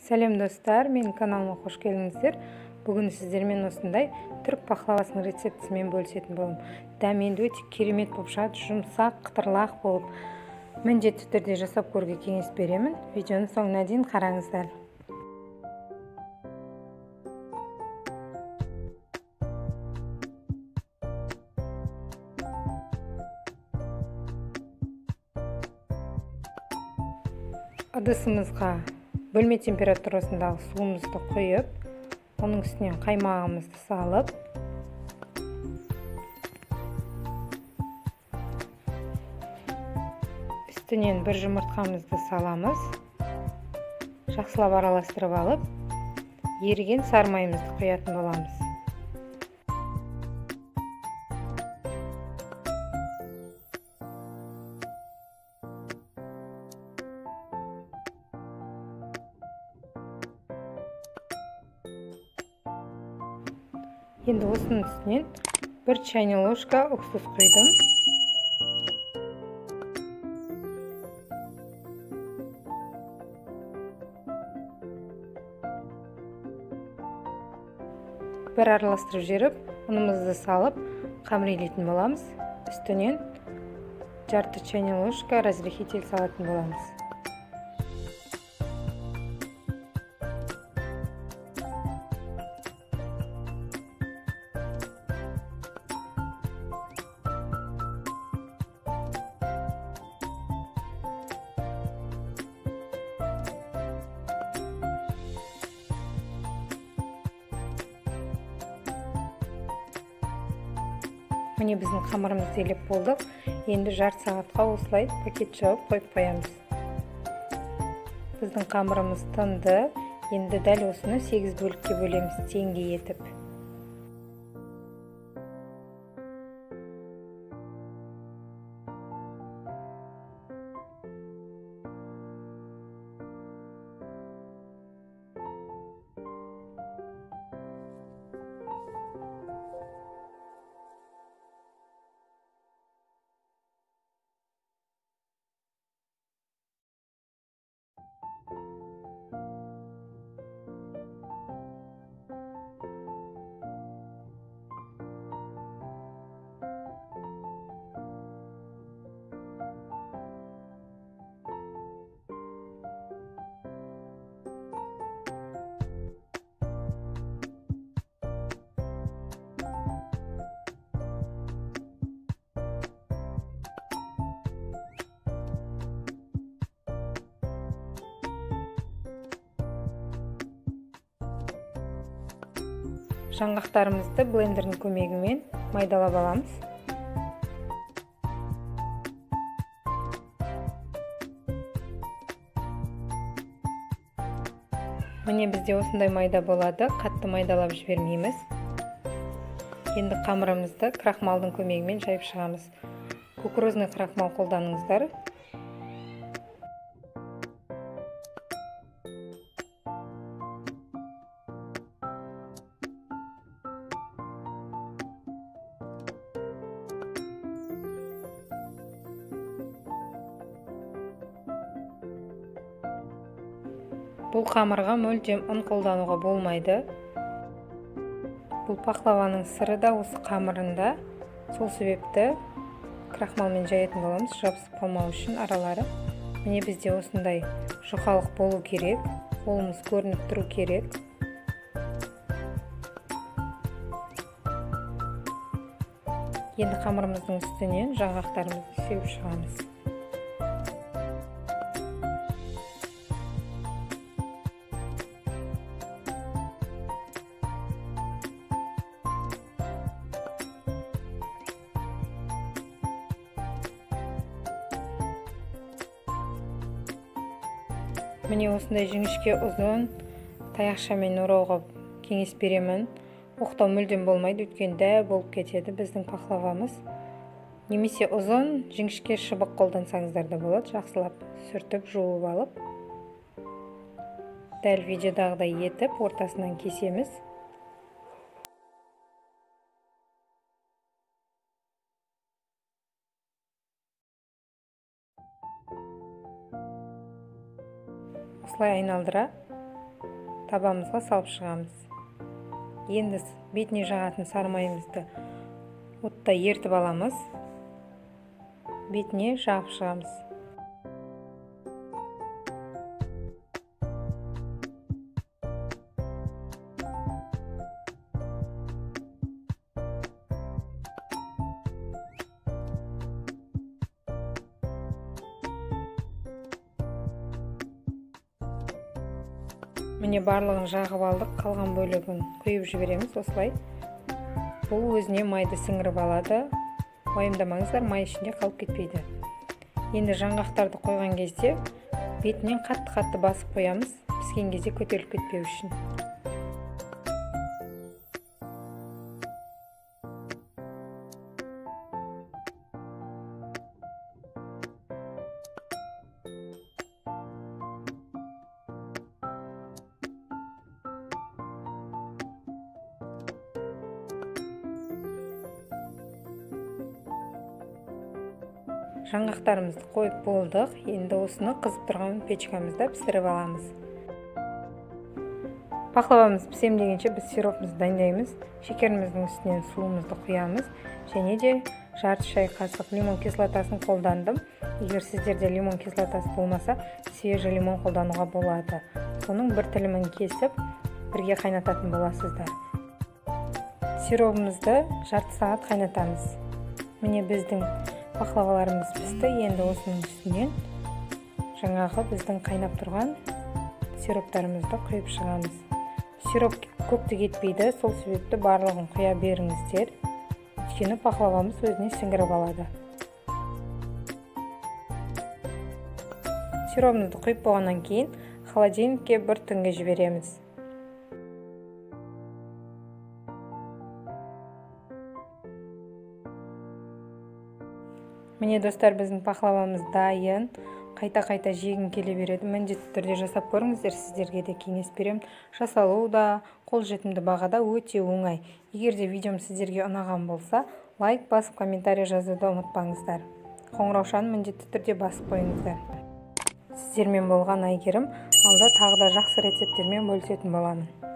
Сәлем достар, менің каналыма қош келдіңіздер. Бүгін сіздермен осындай түрік пахлавасының рецептісімен бөлісетін боламын. Дәмі енді өте керемет болып шығады, жұмсақ, қытырлақ болып. Міндетті түрде жасап көруге кеңес беремін. Видеоны соңына дейін қараңыздар. Ыдысымызға бөлме температурасындағы суымызды құйып, оның үстінен қаймағымызды салып, үстінен бір жұмыртқамызды саламыз. Жақсылап араластырып алып, еріген сары майымызды құятын боламыз. Енді осының үстінен бір чайный ложка уксус құйдым. Бір араластырып жіберіп, ұнымызды салып, қамырлейтін боламыз. Үстінен жарты чайный ложка разрыхитель салатын боламыз. Міне біздің қамырымызды елеп болдық. Енді жарты сағатқа осылай пакет жауып қойып қоямыз. Біздің қамырымыз тынды. Енді дәл осыны 8 бөлікке бөлеміз, теңдей етіп. Жаңғақтарымызды блендердің көмегімен майдалап аламыз. Міне бізде осындай майда болады, қатты майдалап жібермейміз. Енді қамырымызды крахмалдың көмегімен жайып шығамыз. Кукурузный крахмал қолданыңыздар. Бұл қамырға мүлдем ұн қолдануға болмайды. Бұл пахлаваның сыры да осы қамырында. Сол себепті крахмалмен жаятын боламыз, жабысып қалмау үшін аралары. Міне бізде осындай жұқалық болу керек, қолымыз көрініп тұру керек. Енді қамырымыздың үстінен жаңғақтарымызды сеуіп шығамыз. Міне осындай жіңішке ұзын таяқшамен орауға кеңес беремін. Оқтау мүлдем болмайды, өйткені дәу болып кетеді біздің пахлавамыз. Немесе ұзын жіңішке шыбық қолдансаңыздар да болады. Жақсылап сүртіп жуып алып, дәл видеодағыдай етіп ортасынан кесеміз. осылай айналдыра табамызға салып шығамыз. Енді бетіне жағатын сары майымызды отта ертіп аламыз. Бетіне жағып шығамыз. Міне барлығын жағып алдық, қалған бөлігін құйып жібереміз осылай. Бұл өзіне майды сіңіріп алады. Уайымдамаңыздар, май ішінде қалып кетпейді. Енді жаңғақтарды қойған кезде бетінен қатты басып қоямыз, піскен кезде көтеріліп кетпеу үшін. Жаңғақтарымызды қойып болдық. Енді осыны қызып тұрған печкамызда пісіріп аламыз. Пақлавамыз пісем дегенше біз сиропымызды дайындаймыз. Шекеріміздің үстінен суымызды құямыз. Және де жарты шай қасық лимон кислотасын қолдандым. Егер сіздерде лимон кислотасы болмаса, свежий лимон қолдануға болады. Соның бір тілімін кесіп, бірге қайнататын боласыздар. Сиропымызды жарты сағат қайнатамыз. Міне біздің пақлаваларымыз пісті. Енді осының үстінен жаңағы біздің қайнап тұрған сироптарымызды құйып шығамыз. Сироп көпті кетпейді, сол себепті барлығын құя беріңіздер. Өйткені пақлавамыз өзіне сіңіріп алады. Сиропымызды құйып болғаннан кейін холодильникке бір түнге жібереміз. Міне достар, біздің пақлавамыз дайын. Қайта жегін келе береді. Міндетті түрде жасап көріңіздер, сіздерге де кеңес беремін. Жасалу да қолжетімді бағада өте оңай. Егер де видеом сіздерге ұнаған болса, лайк басып, комментарий жазуды ұмытпаңыздар. Қоңыраушаны міндетті түрде басып қойыңыздар. Сіздермен болған Айгерім. Алда тағы да жақсы рецепттермен бөлісетін боламын.